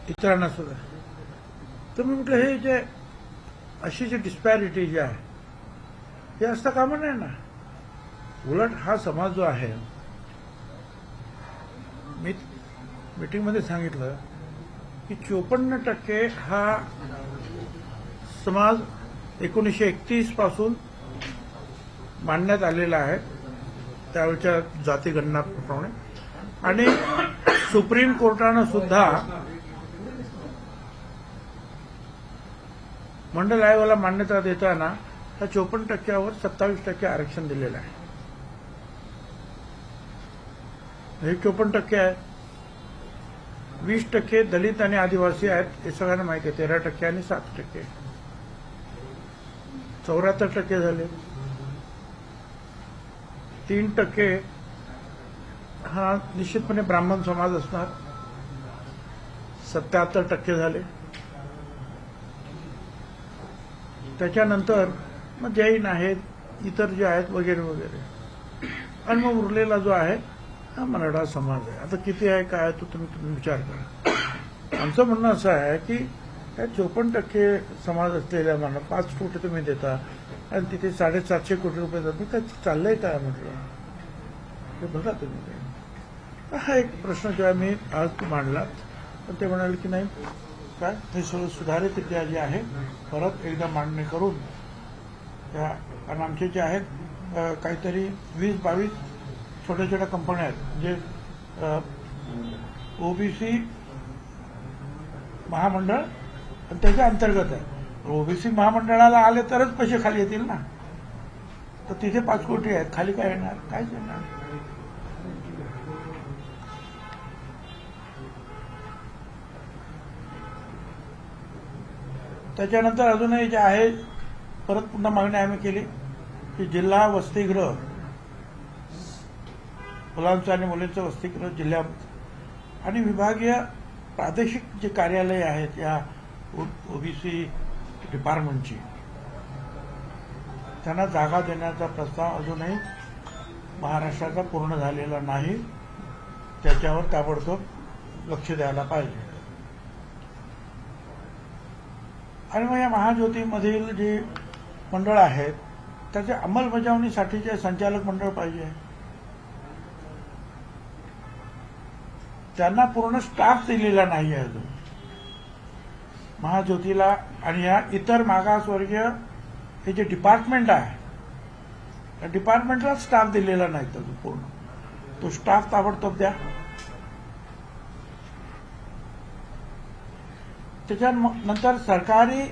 इतरांना सुद्धा. तर मी म्हटलं हे जे अशी जी डिस्पॅरिटी जी आहे हे असता कामा नये ना. उलट हा समाज जो आहे, मी मीटिंगमध्ये सांगितलं की 54% हा समाज 1931 पासून मांडण्यात आलेला आहे त्यावेळच्या जाती गणनाप्रमाणे. आणि सुप्रीम कोर्टानं सुद्धा मंडल आयोगाला मान्यता देताना त्या 54%वर 27% आरक्षण दिलेलं आहे. हे 54% आहे. 20% दलित आणि आदिवासी आहेत हे सगळ्यांना माहिती आहे. 13% आणि 7%, 74% झाले. 3% हा निश्चितपणे ब्राह्मण समाज असणार, 77% झाले. त्याच्यानंतर मग जैन आहेत, इतर जे आहेत वगैरे वगैरे. आणि मग उरलेला जो आहे हा मराठा समाज आहे. आता किती आहे काय तो तुम्ही विचार करा. आमचं म्हणणं असं आहे की या 54% समाज असलेल्या मला 5 कोटी तुम्ही देता आणि तिथे 750 कोटी रुपये जातात. काय चाललंय काय म्हटलं हे बघा तुम्ही. हा एक प्रश्न जेव्हा मी आज मांडला तर ते म्हणाले की नाही काय हे सगळं सुधारितरित्या जे आहे परत एकदा मांडणी करून त्या, कारण आमचे जे आहेत काहीतरी 20-22 छोट्या छोट्या कंपन्या आहेत जे ओबीसी महामंडळ आणि त्याच्या अंतर्गत आहे. ओबीसी महामंडळाला आले तरच पैसे खाली येतील ना. तर तिथे 5 कोटी आहेत, खाली काय येणार, काहीच येणार. त्याच्यानंतर अजूनही जे आहे परत पुन्हा मागणी आम्ही केली की जिल्हा वसतिगृह, मुलांचं आणि मुलींचं वसतिगृह जिल्ह्यात आणि विभागीय प्रादेशिक जे कार्यालय आहेत या ओबीसी डिपार्टमेंटची, त्यांना जागा देण्याचा प्रस्ताव अजूनही महाराष्ट्राचा पूर्ण झालेला नाही. त्याच्यावर ताबडतोब लक्ष द्यायला पाहिजे. आणि मग या महाज्योतीमधील जी मंडळ आहेत त्याच्या अंमलबजावणीसाठीचे संचालक मंडळ पाहिजे. त्यांना पूर्ण स्टाफ दिलेला नाही आहे अजून महाज्योतीला. आणि या इतर मागासवर्गीय हे जे डिपार्टमेंट आहे त्या डिपार्टमेंटला स्टाफ दिलेला नाही अजून पूर्ण. तो स्टाफ ताबडतोब द्या. त्याच्यानंतर सरकारी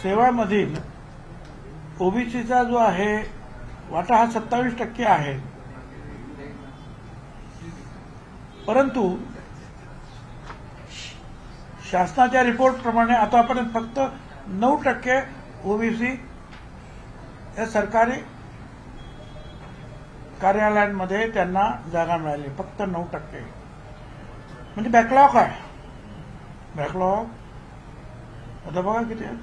सेवामधील ओबीसीचा जो आहे वाटा हा 27% आहे. परंतु शासनाच्या रिपोर्टप्रमाणे आतापर्यंत फक्त 9% ओबीसी या सरकारी कार्यालयांमध्ये त्यांना जागा मिळाली. फक्त 9%. म्हणजे बॅकलॉग आहे. बॅकलॉग आता बघा किती आहे.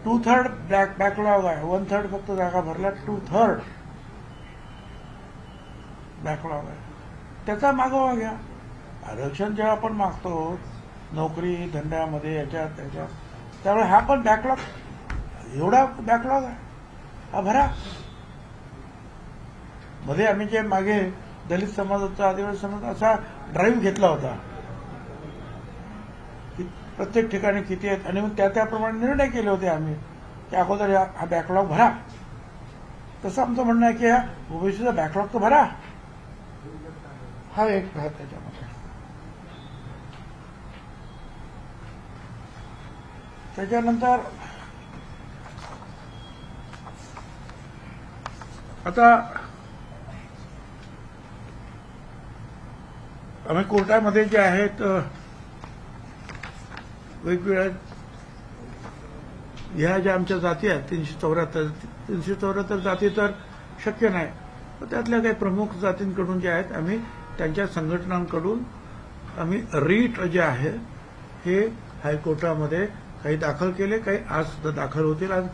2/3 बॅकलॉग आहे. 1/3 फक्त जागा भरल्या. 2/3 बॅकलॉग आहे. त्याचा मागोवा घ्या. आरक्षण जेव्हा आपण मागतो नोकरी धंद्यामध्ये याच्यात त्याच्यात, त्यावेळेस हा पण बॅकलॉग, एवढा बॅकलॉग आहे हा भरा. मध्ये आम्ही जे मागे दलित समाजाचा आदिवासी समाज असा ड्राईव्ह घेतला होता की प्रत्येक ठिकाणी किती आहेत आणि मग त्याप्रमाणे निर्णय केले होते आम्ही की अगोदर हा बॅकलॉग भरा. तसं आमचं म्हणणं आहे की हा ओबीसीचा बॅकलॉग तर भरा. हा एक भाग त्याच्यामध्ये. त्याच्यानंतर आता आम्ही कोर्टामध्ये जे आहेत वेगवेगळ्या ह्या ज्या आमच्या जाती आहेत 374 जाती तर शक्य नाही. पण त्यातल्या काही प्रमुख जातींकडून जे आहेत आम्ही त्यांच्या संघटनांकडून आम्ही रीट जे आहे हे हायकोर्टामध्ये काही दाखल केले, काही आज सुद्धा दाखल होतील. आज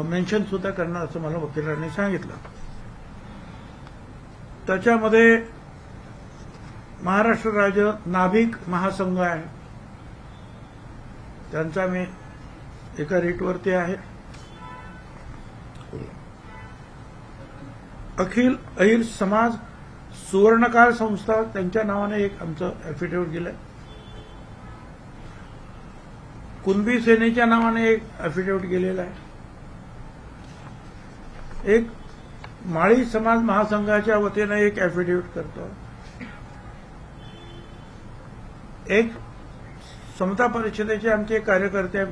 मेन्शन सुद्धा करणार असं मला वकिलांनी सांगितलं. त्याच्यामध्ये महाराष्ट्र राज्य नाभिक महासंघ आहे, त्यांचा मी एका रेटवरती आहे. अखिल अहिर समाज सुवर्णकाळ संस्था त्यांच्या नावाने एक आमचं ॲफिडेव्हिट गेलंय. कुणबी सेनेच्या नावाने एक ॲफिडेव्हिट गेलेला आहे. एक माळी समाज महासंघाच्या वतीने एक ॲफिडेव्हिट करतो. एक समता परिषदेचे आमचे कार्यकर्ते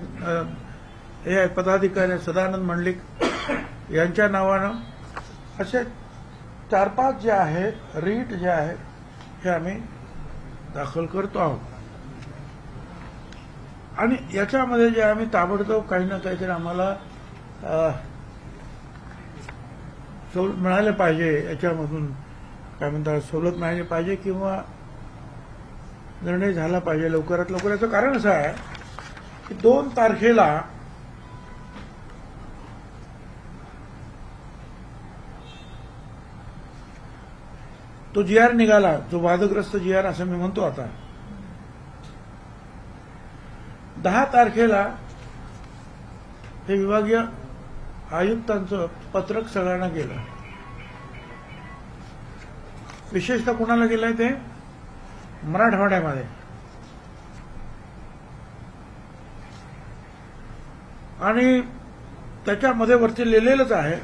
हे पदाधिकारी सदानंद मंडलिक यांच्या नावानं असे 4-5 जे आहेत रीट जे आहेत हे आम्ही दाखल करतो आहोत. आणि याच्यामध्ये जे आम्ही ताबडतोब काही ना काहीतरी आम्हाला सवलत मिळाले पाहिजे, याच्यामधून काय म्हणतात सवलत मिळाली पाहिजे किंवा निर्णय झाला पाहिजे लवकरात लवकर. याचं कारण असं आहे की 2 तारखेला तो GR निघाला, जो वादग्रस्त GR असं मी म्हणतो. आता 10 तारखेला हे विभागीय आयुक्तांचं पत्रक सगळ्यांना गेलं. विशेषतः कुणाला गेलंय ते मराठवाड्यामध्ये. आणि त्याच्यामध्ये वरती लिहिलेलंच आहे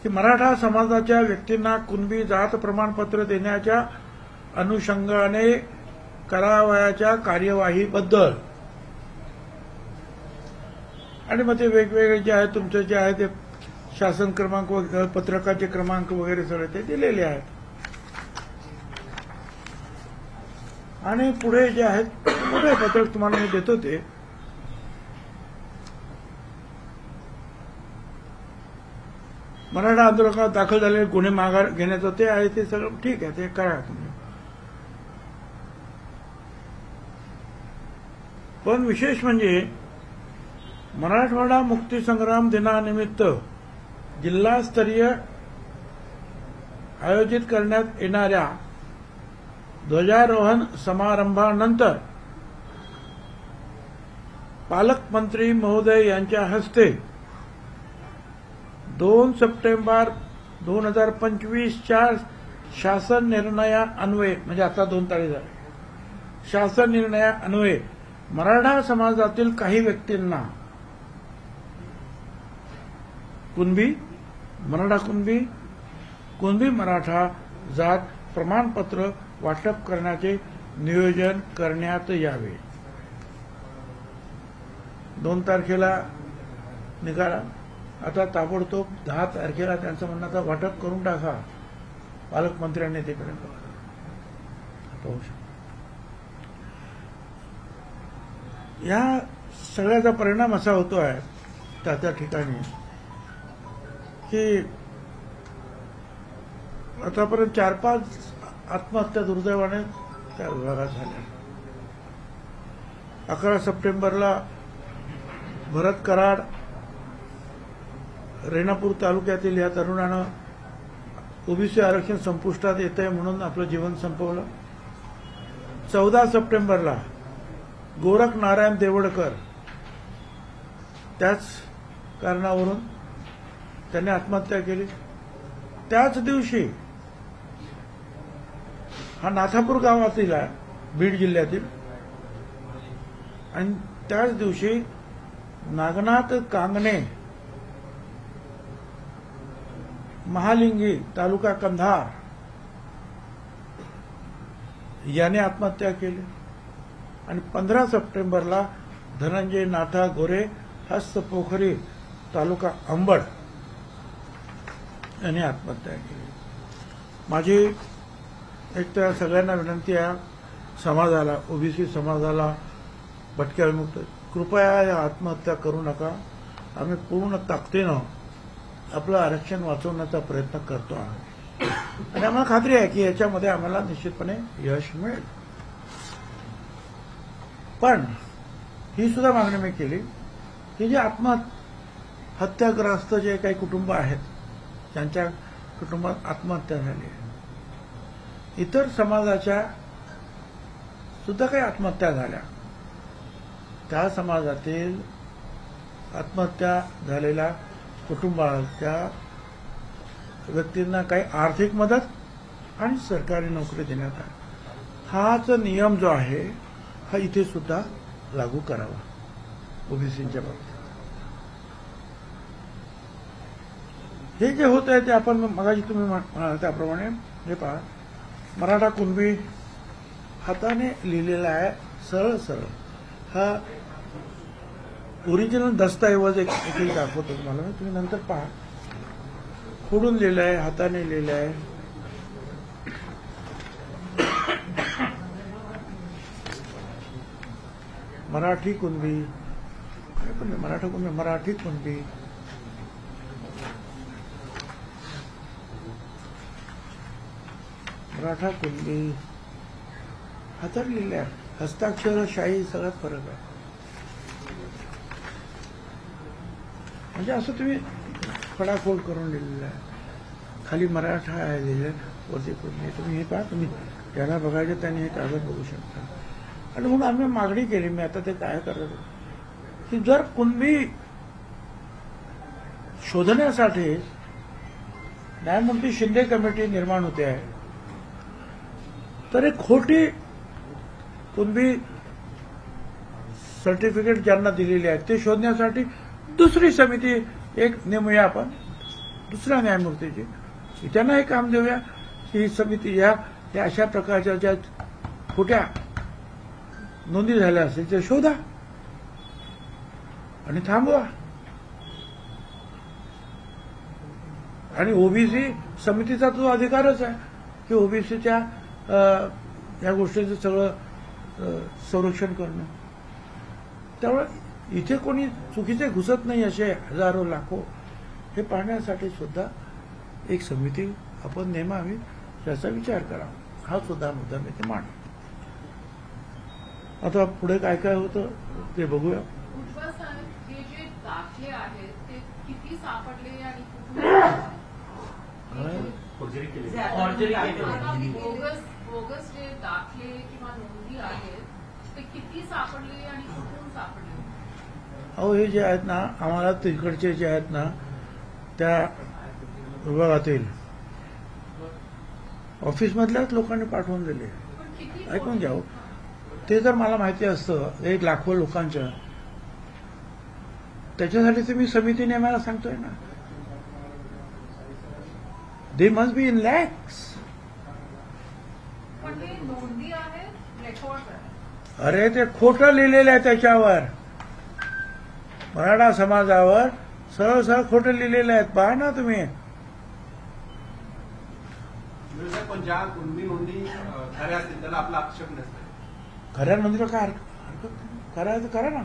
की मराठा समाजाच्या व्यक्तींना कुणबी जात प्रमाणपत्र देण्याच्या अनुषंगाने करावयाच्या कार्यवाहीबद्दल. आणि मग ते वेगवेगळे जे आहे तुमचे जे आहे ते शासन क्रमांक वगैरे पत्रकाचे क्रमांक वगैरे सगळे ते दिलेले आहेत. आणि पुढे जे आहेत पुढे पत्रक तुम्हाला मी देतो ते मराठा आंदोलनात दाखल झालेले गुन्हे माघार घेण्याचं ते आहे. ते सगळं ठीक आहे, ते करा तुम्ही. पण विशेष म्हणजे मराठवाडा मुक्तीसंग्राम दिनानिमित्त जिल्हास्तरीय आयोजित करण्यात येणाऱ्या ध्वजारोहण समारंभानंतर पालकमंत्री महोदय यांच्या हस्ते 2 सप्टेंबर 2025च्या शासन निर्णयान्वये, म्हणजे आता 2 तारीख झाली, शासन निर्णयान्वये मराठा समाजातील काही व्यक्तींना कुणबी, मराठा कुणबी, कुणबी मराठा जात प्रमाणपत्र वाटप करण्याचे नियोजन करण्यात यावे. 2 तारखेला निघाला. आता ताबडतोब 10 तारखेला त्यांचं म्हणणं आता वाटप करून टाका. पालकमंत्र्यांनी ते करेल. या सगळ्याचा परिणाम असा होतो आहे त्या ठिकाणी की आतापर्यंत 4-5 आत्महत्या दुर्दैवाने त्या विभागात झाल्या. 11 सप्टेंबरला भरत कराड रेणापूर तालुक्यातील या तरुणानं ओबीसी आरक्षण संपुष्टात येतंय म्हणून आपलं जीवन संपवलं. 14 सप्टेंबरला गोरख नारायण देवडकर त्याच कारणावरून त्याने आत्महत्या केली. त्याच दिवशी हा नाथापूर गावातील आहे, बीड जिल्ह्यातील. आणि त्याच दिवशी नागनाथ कांगणे महालिंगी तालुका कंधार याने आत्महत्या केली. आणि 15 सप्टेंबरला धनंजय नाथा गोरे हस्तपोखरी तालुका अंबड यांनी आत्महत्या केली. माझी एक तर सगळ्यांना विनंती आहे, समाजाला, ओबीसी समाजाला, भटक्या विमुक्त, कृपया या आत्महत्या करू नका. आम्ही पूर्ण ताकदीनं आपलं आरक्षण वाचवण्याचा प्रयत्न करतो आहोत आणि आम्हाला खात्री आहे की याच्यामध्ये आम्हाला निश्चितपणे यश मिळेल. पण ही सुद्धा मागणी मी केली की जे आत्महत्याग्रस्त जे काही कुटुंब आहेत, ज्यांच्या कुटुंबात आत्महत्या झाली आहे, इतर समाजाच्या सुद्धा काही आत्महत्या झाल्या, त्या समाजातील आत्महत्या झालेल्या कुटुंबाच्या व्यक्तींना काही आर्थिक मदत आणि सरकारी नोकरी देण्यात आली. हाच नियम जो आहे हा इथे सुद्धा लागू करावा ओबीसीच्या बाबतीत. हे जे होत आहे ते आपण मगाशी तुम्ही म्हणाल त्याप्रमाणे हे पहा, मराठा कुणबी हाताने लिहिलेला आहे, सरळ सरळ. हा ओरिजिनल दस्तऐवज एक दाखवतो तुम्हाला मी, तुम्ही नंतर पहा. खोडून लिहिलं आहे, हाताने लिहिलं आहे. मराठी कुणबी, काय पण नाही, मराठा कुणबी, मराठी कुणबी, मराठा कुणबी हाताने लिहिलं आहे. हस्ताक्षर शाही सगळ्यात फरक आहे. म्हणजे असं तुम्ही फडाफोड करून लिहिलेलं आहे. खाली मराठा आहे लिहिलं, वरती कुणबी. तुम्ही हे पहा, तुम्ही ज्यांना बघायचे त्यांनी हे कागद बघू शकता. आणि म्हणून आम्ही मागणी केली, मी आता ते काय करत की जर कुणबी शोधण्यासाठी न्यायमूर्ती शिंदे कमिटी निर्माण होते आहे, तर एक खोटी कुणबी सर्टिफिकेट ज्यांना दिलेली आहे ते शोधण्यासाठी दुसरी समिती एक नेमूया आपण, दुसऱ्या न्यायमूर्तीची. त्यांना हे काम देऊया की ही समिती या अशा प्रकारच्या ज्या खोट्या नोंदी झाल्या असतील ते शोधा आणि थांबवा. आणि ओबीसी समितीचा तो अधिकारच आहे की ओबीसीच्या या गोष्टीचं सगळं संरक्षण करणं. त्यामुळे इथे कोणी चुकीचे घुसत नाही असे हजारो लाखो, हे पाहण्यासाठी सुद्धा एक समिती आपण नेमावी, याचा विचार करावा. हा सुद्धा मुद्दा मी ते मांडतो. आता पुढे काय काय होतं ते बघूया. उज्ज्वल साहेब, हे जे दाखले आहेत ते किती सापडले आणि कुठून बोगस जे दाखले किंवा नोंदी आहेत ते किती सापडले आणि कुठून सापडले? अहो, हे जे आहेत ना, आम्हाला तिकडचे जे आहेत ना त्या विभागातील ऑफिसमधल्याच लोकांनी पाठवून दिले. पण किती ऐकून घ्या, ते जर मला माहिती असतं 1 लाख लोकांच्या, त्याच्यासाठी तर मी समिती नेमायला सांगतोय ना. They must be in lakhs. पण हे नोंदी आहेत, रेकॉर्ड आहे. अरे ते खोटं लिहिलेलं आहे त्याच्यावर. मराठा समाजावर सरळ सरळ खोटं लिहिलेलं आहे, पहा ना तुम्ही. पण ज्या कुणबी नोंदी खऱ्या असतील त्याला आपला आक्षेप नसतो. खऱ्या नोंदीला काय हरकत नाही, करायचं करा ना.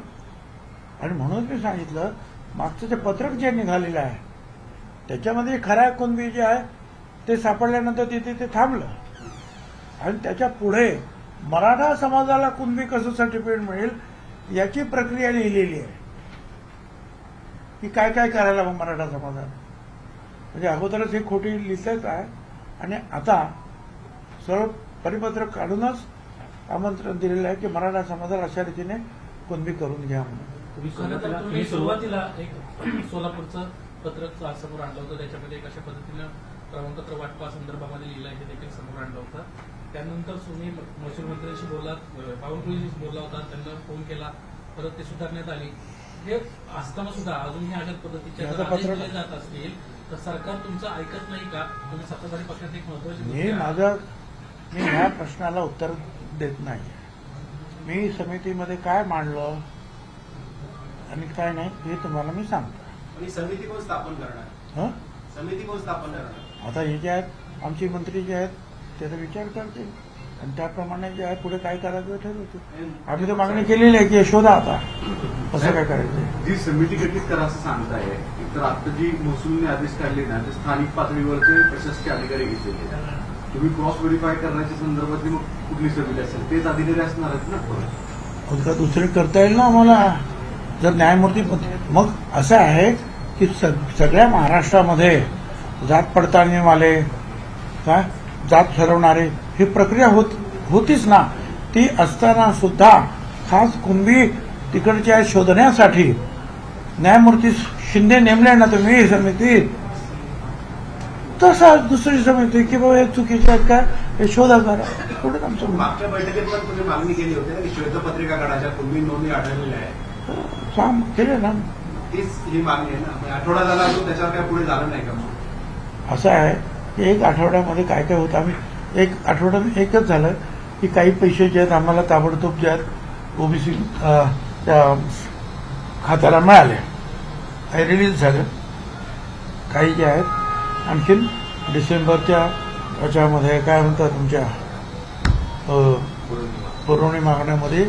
आणि म्हणून मी सांगितलं, मागचं ते पत्रक जे निघालेलं आहे त्याच्यामध्ये खऱ्या कुणबी जे आहे ते सापडल्यानंतर तिथे ते थांबलं. आणि त्याच्या पुढे मराठा समाजाला कुणबी कसं सर्टिफिकेट मिळेल याची प्रक्रिया लिहिलेली आहे की काय काय करायला मग मराठा समाजाला. म्हणजे अगोदरच हे खोटी लिहितच आहे आणि आता सरळ परिपत्रक काढूनच आमंत्रण दिलेलं आहे की मराठा समाजाला अशा रीतीने कुणबी करून घ्या म्हणून. तुम्ही सुरुवातीला एक सोलापूरचं पत्रक समोर आणलं होतं, त्याच्यामध्ये एक अशा पद्धतीनं प्रमाणपत्र वाटपा संदर्भामध्ये लिहिलं हे देखील समोर आणलं होतं. त्यानंतर तुम्ही महसूल मंत्र्यांशी बोललात, बावनकुळेशी बोलला होता, त्यांना फोन केला, परत ते सुधारण्यात आली. हे असताना सुद्धा अजूनही अशा पद्धतीच्या जर आदेश दिले जात असतील तर सरकार तुमचं ऐकत नाही का? तुम्ही सत्ताधारी पक्षात एक महत्वाची मी ह्या प्रश्नाला उत्तर देत नाही. मी समितीमध्ये काय मांडलं आणि काय नाही हे तुम्हाला मी सांगतो. आणि समिती कोण स्थापन करणार? हं? समिती कोण स्थापन करणार? आता हे जे आहेत आमचे मंत्री जे आहेत त्याचा विचार करतील आणि त्याप्रमाणे जे आहे पुढे काय करायचं ठरवतील. आम्ही तर मागणी केलेली आहे की शोधा आता असं काय करायचं. जी समिती गठीत करा असं सांगताय, तर आता जी महसूलने आदेश काढले ना ते स्थानिक पातळीवरचे प्रशासकीय अधिकारी घेतलेले. तुम्ही क्रॉस व्हेरीफाय करण्याच्या संदर्भातली मग कुठली समिती असेल तेच अधिकारी असणार आहेत ना. का दुसरे करता येईल ना आम्हाला जर न्यायमूर्ती. मग असं आहे की सगळ्या महाराष्ट्रामध्ये जात पडताळणीवाले काय जात ठरवणारे ही प्रक्रिया होतीच ना. ती असताना सुद्धा खास कुणबी तिकडच्या शोधण्यासाठी न्यायमूर्ती शिंदे नेमले ना तुम्ही समिती, तसा दुसरी समिती की बाबा हे चुकीचे आहेत का हे शोधा करा. थोडं आमचं म्हणणं. मागच्या बैठकीत पण तुम्ही मागणी केली होती ना की श्वेतपत्रिका काढायच्या कुणबी नोंदी आढळलेल्या आहे, काम केले ना. तीच ही मागणी आहे ना. म्हणजे आठवडा झाला असून त्याच्यावर काय पुढे झालं नाही का मग? असं आहे की एक आठवड्यामध्ये काय काय होतं, आम्ही एक आठवड्यात एकच झालं की काही पैसे जे आहेत आम्हाला ताबडतोब जे आहेत ओबीसी त्या खात्याला मिळाले, काही रिलीज झालं. काही जे आहेत आणखीन डिसेंबरच्या याच्यामध्ये काय म्हणतात तुमच्या पुरवणी मागण्यामध्ये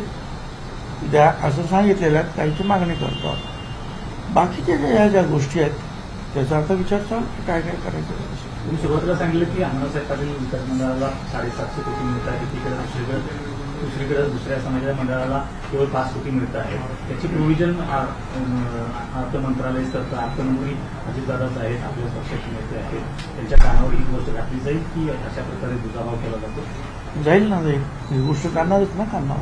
द्या असं सांगितलेलं आहे. काहीची मागणी करतो. बाकीच्या ज्या ज्या गोष्टी आहेत त्याचा आता विचार चालू की काय काय करायचं. तुम्ही सुरुवातीला सांगितलं की अण्णासाहेब पाटील विकास मंडळाला 750 कोटी मिळत आहे, एकीकडे दुसरीकडे दुसऱ्या समाजाच्या मंडळाला केवळ 5 कोटी मिळत आहे. त्याची प्रोव्हिजन अर्थ मंत्रालय करतं. अर्थमंत्री अजितदादाच आहेत, आपल्या पक्षाचे नेते आहेत, त्यांच्या कानावर ही गोष्ट घातली जाईल की अशा प्रकारे दुजाभाव केला जातो? जाईल ना, जाईल. ही गोष्ट काढणारच ना, काढणार.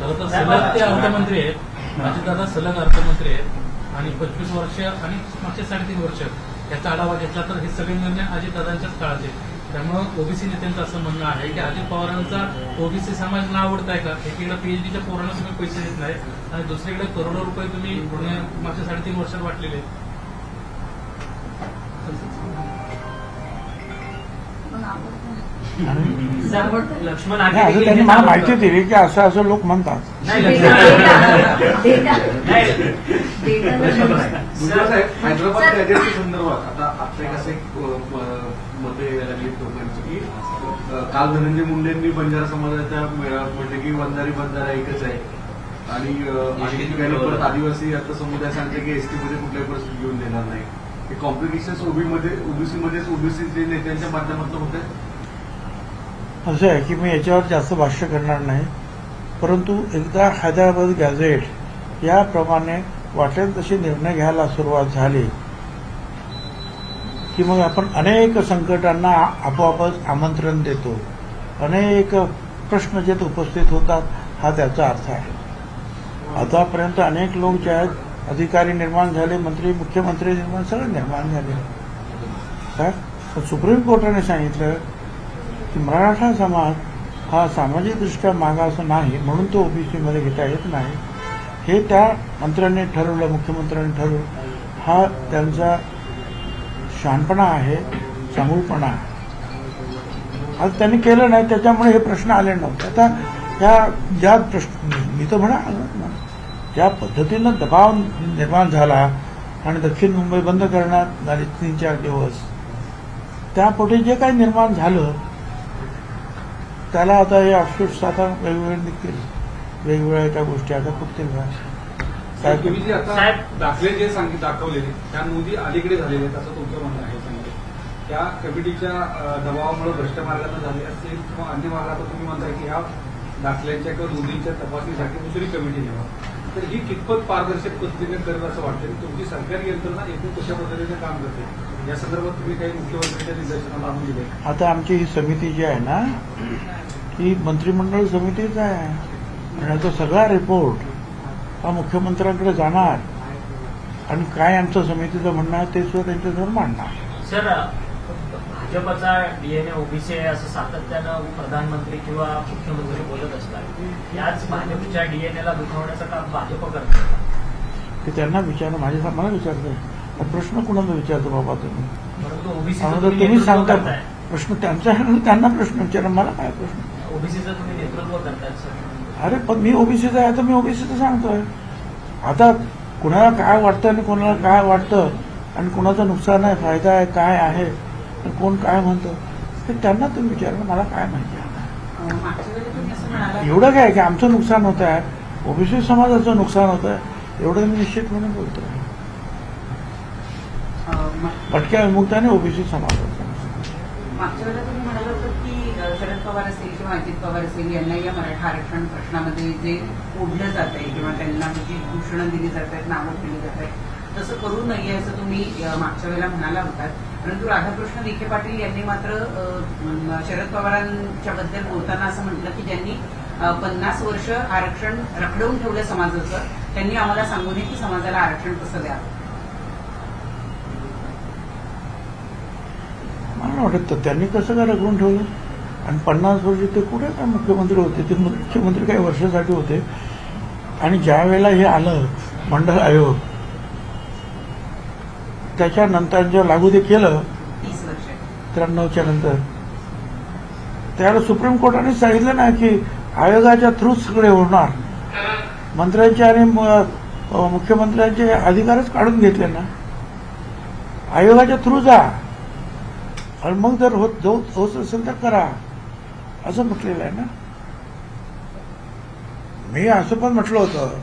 खरं तर सलग ते अर्थमंत्री आहेत, अजितदादा सलग अर्थमंत्री आहेत आणि 25 वर्ष आणि मागचे 3.5 वर्ष याचा आढावा घेतला तर हे सगळे निर्णय अजितदादांच्याच काळाचे. त्यामुळे ओबीसी नेत्यांचं असं म्हणणं आहे की अजित पवारांचा ओबीसी समाज ना आवडताय का? एकीकडे पीएचडीच्या पोरांना तुम्ही पैसे देत नाही आणि दुसरीकडे करोडो रुपये तुम्ही मागच्या 3.5 वर्षात वाटलेले. लक्ष्मण नाही, असं त्यांनी मला माहिती दिली की असं असं लोक म्हणतात. दुसरं साहेब, हैदराबाद गॅजेटच्या संदर्भात आता एक असे मते यायला लागली लोकांची की काल धनंजय मुंडेंनी बंजारा समाजाच्या मेळाव्यात म्हटले की बंजारा एकच आहे आणि आणखी ठिकाणी परत आदिवासी आता समुदाय सांगते की एसटी मध्ये कुठल्याही परिस्थिती घेऊन देणार नाही. हे कॉम्प्लिकेशन्स ओबीसी नेत्यांच्या माध्यमातून होत आहेत. असं आहे की मी याच्यावर जास्त भाष्य करणार नाही, परंतु एकदा हैदराबाद गॅझेट याप्रमाणे वाटेल तसे निर्णय घ्यायला सुरुवात झाली की मग आपण अनेक संकटांना आपोआपच आमंत्रण देतो, अनेक प्रश्न जे उपस्थित होतात, हा त्याचा अर्थ आहे. आतापर्यंत अनेक लोक जे आहेत अधिकारी निर्माण झाले, मंत्री मुख्यमंत्री निर्माण सगळे निर्माण झाले. काय सुप्रीम कोर्टाने सांगितलं की मराठा समाज हा सामाजिकदृष्ट्या मागास नाही म्हणून तो ओबीसीमध्ये घेता येत नाही. हे त्या मंत्र्यांनी ठरवलं, मुख्यमंत्र्यांनी ठरवलं. हा त्यांचा शहाणपणा आहे, चांगुलपणा आहे. आज त्यांनी केलं नाही, त्याच्यामुळे हे प्रश्न आले नव्हते. आता ह्या ज्या प्रश्न मी तर म्हणा ज्या पद्धतीनं दबाव निर्माण झाला आणि दक्षिण मुंबई बंद करण्यात झाले 3-4 दिवस, त्यापोटी जे काही निर्माण झालं त्याला आता हे अफसोस आता वेगवेगळे निघतील, वेगवेगळ्या त्या गोष्टी आता फुटतील. काय तुम्ही जे आता दाखले जे दाखवले त्या नोंदी अलीकडे झालेल्या आहेत असं तुमचं म्हणणं आहे. त्या कमिटीच्या दबावामुळे भ्रष्ट मार्गाने झाले असतील किंवा अन्य मार्गात तुम्ही म्हणताय की ह्या दाखल्यांच्या किंवा नोंदींच्या तपासणीसाठी दुसरी कमिटी घ्यावा, तर ही कितपत पारदर्शक पद्धतीने करेल असं वाटतं की तुमची सरकारी यंत्रणा एकूण कशा पद्धतीने काम करते या संदर्भात तुम्ही काही मुख्यमंत्र्यांच्या निदर्शनाला आणून दिले? आता आमची ही समिती जी आहे ना ही मंत्रिमंडळ समितीच आहे आणि आता सगळा रिपोर्ट हा मुख्यमंत्र्यांकडे जाणार आणि काय आमचं समितीचं म्हणणं आहे ते सुद्धा त्यांच्यासमोर मांडणार. सर, भाजपचा डीएनए ओबीसी आहे असं सातत्यानं प्रधानमंत्री किंवा मुख्यमंत्री बोलत असतात. याच भाजपच्या डीएनएला दुखावण्याचं काम भाजप करतं. ते त्यांना विचार, मला विचारतोय प्रश्न कुणाला विचारतो बाबा तुम्ही? परंतु ओबीसी तुम्ही सांगता प्रश्न त्यांचा आहे, त्यांना प्रश्न विचारा, मला काय प्रश्न? ओबीसीचं तुम्ही नेतृत्व करताय सर. अरे पण मी ओबीसीचा आहे तर मी ओबीसीचं सांगतोय. आता कुणाला काय वाटतं आणि कोणाला काय वाटतं आणि कुणाचं नुकसान आहे, फायदा आहे, काय आहे, कोण काय म्हणतं ते त्यांना तुम्ही विचारा, मला काय माहिती आहे. एवढं काय की आमचं नुकसान होत आहे, ओबीसी समाजाचं नुकसान होत आहे, एवढं मी निश्चितपणे बोलतोय. भटक्या विमुक्ताने ओबीसी समाजाचं. मागच्या वेळेला तुम्ही म्हणाल होतं की शरद पवार असतील किंवा अजित पवार असतील यांना या मराठा आरक्षण प्रश्नामध्ये जे ओढलं जात आहे किंवा त्यांना जी घोषणा दिली जात आहेत, नावं केली जात आहेत, तसं करू नये असं तुम्ही मागच्या वेळेला म्हणाला होतात. परंतु राधाकृष्ण विखे पाटील यांनी मात्र शरद पवारांच्या बद्दल बोलताना असं म्हटलं की ज्यांनी 50 वर्ष आरक्षण रखडवून ठेवलं समाजाचं, त्यांनी आम्हाला सांगू नये की समाजाला आरक्षण कसं द्यावं. मला नाही वाटत तर त्यांनी कसं काय रखडून ठेवलं. आणि 50 वर्ष ते कुठे काय मुख्यमंत्री होते, ते मुख्यमंत्री काही वर्षासाठी होते. आणि ज्या वेळेला हे आलं मंडळ आयोग, त्याच्यानंतर जेव्हा लागू ते केलं 30 वर्ष 93च्या नंतर, त्यावेळेला सुप्रीम कोर्टाने सांगितलं ना की आयोगाच्या थ्रू सगळे होणार. मंत्र्यांचे आणि मुख्यमंत्र्यांचे अधिकारच काढून घेतले ना. आयोगाच्या थ्रू जा आणि मग जर होत असेल तर करा, असं म्हटलेलं आहे ना. मी असं पण म्हटलं होतं,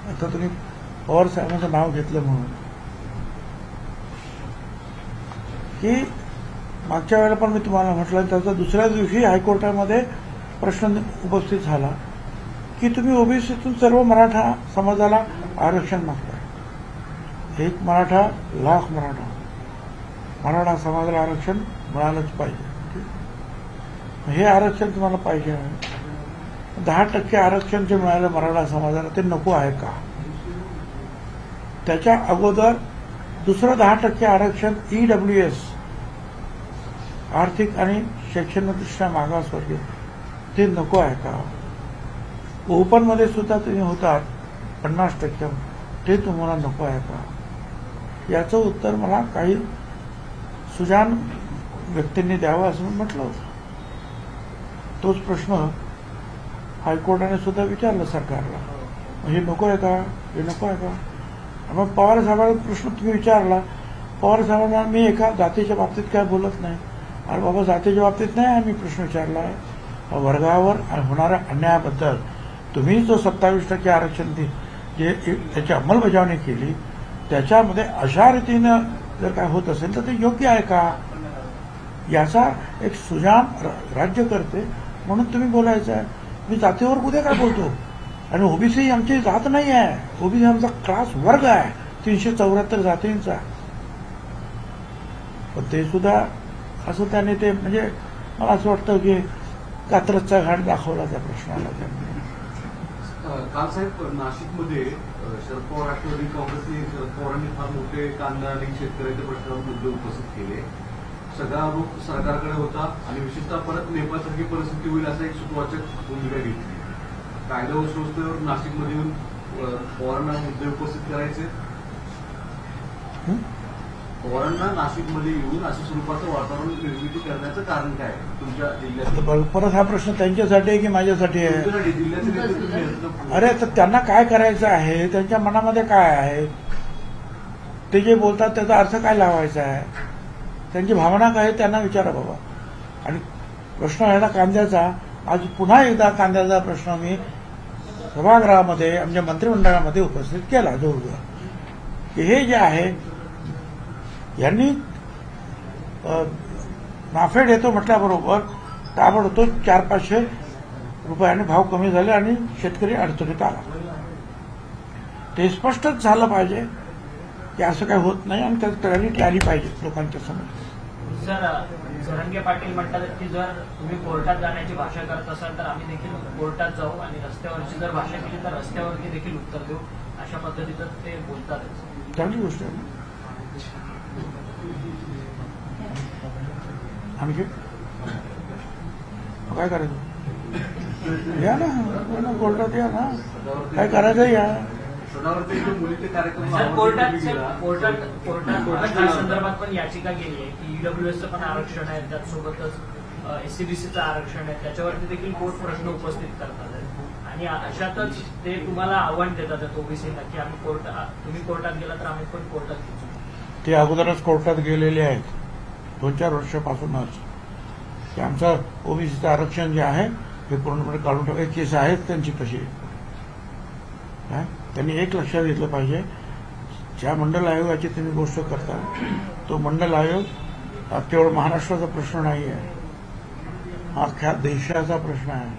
आता तुम्ही पवार साहेबांचं नाव घेतलं म्हणून, की मागच्या वेळेला पण मी तुम्हाला म्हटलं, त्याचा दुसऱ्या दिवशी हायकोर्टामध्ये प्रश्न उपस्थित झाला की तुम्ही ओबीसीतून सर्व मराठा समाजाला आरक्षण मागताय. 1 मराठा लाख मराठा समाजाला आरक्षण मिळालंच पाहिजे. हे आरक्षण तुम्हाला पाहिजे आहे. 10% आरक्षण जे मिळालं मराठा समाजाला ते नको आहे का? त्याच्या अगोदर दुसरं 10% आरक्षण EWS, आर्थिक आणि शैक्षणिकदृष्ट्या मागासवर्गीय, ते नको आहे का? ओपनमध्ये सुद्धा तुम्ही होतात 50%, ते तुम्हाला नको आहे का? याचं उत्तर मला काही सुजाण व्यक्तींनी द्यावं असं मी म्हटलं होतं. तोच प्रश्न हायकोर्टाने सुद्धा विचारला सरकारला, हे नको आहे का, हे नको आहे का? मग पवार साहेबांना प्रश्न तुम्ही विचारला. पवार साहेबांना मी एका जातीच्या बाबतीत काय बोलत नाही. अरे बाबा, जातीच्या बाबतीत नाही आम्ही प्रश्न विचारला आहे, वर्गावर होणाऱ्या अन्यायाबद्दल तुम्ही जो 27% आरक्षण जे त्याची अंमलबजावणी केली, त्याच्यामध्ये अशा रीतीनं जर काय होत असेल तर ते योग्य आहे का? याचा एक सुजाण राज्यकर्ते म्हणून तुम्ही बोलायचं आहे. मी जातीवर उद्या काय बोलतो? आणि ओबीसी आमची जात नाही आहे, ओबीसी आमचा क्लास वर्ग आहे 374 जातींचा. पण ते सुद्धा असं त्याने ते, म्हणजे मला असं वाटतं की कात्रजचा घाट दाखवला त्या प्रश्नाला त्यांनी. काल साहेब नाशिकमध्ये शरद पवार राष्ट्रवादी काँग्रेसने शरद पवारांनी फार मोठे कांदा आणि शेतकऱ्याच्या प्रश्नावर मुद्दे उपस्थित केले. सगळा आरोप सरकारकडे होता आणि विशेषतः परत नेपाळसारखी परिस्थिती होईल असं एक सुतवाचक भूमिका घेतली. कायदा व संस्थेवर नाशिकमध्ये येऊन पवारांना मुद्दे उपस्थित करायचे, पवारांना नाशिकमध्ये येऊन अशा स्वरूपाचं वातावरण निर्मिती करण्याचं कारण काय तुमच्या जिल्ह्यात? परत हा प्रश्न त्यांच्यासाठी आहे की माझ्यासाठी आहे? जिल्ह्याचे नेते तुम्ही अरे, तर त्यांना काय करायचं आहे, त्यांच्या मनामध्ये काय आहे, ते जे बोलतात त्याचा अर्थ काय लावायचा आहे, त्यांची भावना काय आहे त्यांना विचारा बाबा. आणि प्रश्न आहे ना कांद्याचा, आज पुन्हा एकदा कांद्याचा प्रश्न मी सभागृहामध्ये आमच्या मंत्रिमंडळामध्ये उपस्थित केला जवळजवळ, की हे जे आहे यांनी नाफेड येतो म्हटल्याबरोबर ताबडतोब 400-500 रुपयाने भाव कमी झाले आणि शेतकरी अडचणीत आला. ते स्पष्टच झालं पाहिजे की असं काही होत नाही आणि त्यात क्लॅरिटी आली पाहिजे लोकांच्या समोर. सर, जरंगे पाटील म्हणतात की जर तुम्ही कोर्टात जाण्याची भाषा करत असाल तर आम्ही देखील कोर्टात जाऊ आणि रस्त्यावरची जर भाषा केली तर रस्त्यावरती देखील उत्तर देऊ, अशा पद्धतीचं ते बोलतात. चांगली गोष्ट आहे. आणखी काय करायचं? या ना कोर्टात, या ना, काय करायचं या. सदावरती जो मुलीचे कार्यक्रम सर, कोर्टात या संदर्भात पण याचिका गेली आहे की ईडब्ल्यूएसचं पण आरक्षण आहे, त्याचसोबतच एससीबीसीचं आरक्षण आहे, त्याच्यावरती देखील कोर्ट प्रश्न उपस्थित करतात आहे. आणि अशातच ते तुम्हाला आव्हान देतात ओबीसीला की तुम्ही कोर्टात गेला तर आम्ही पण कोर्टात घेऊ. ते अगोदरच कोर्टात गेलेले आहेत 2-4 वर्षापासूनच, की आमचं ओबीसीचं आरक्षण जे आहे हे पूर्णपणे काढून टाकायची केस आहेत त्यांची तशी. त्यांनी एक लक्षात घेतलं पाहिजे, ज्या मंडल आयोगाची तुम्ही गोष्ट करता तो मंडल आयोग केवळ महाराष्ट्राचा प्रश्न नाही आहे, अख्ख्या देशाचा प्रश्न आहे.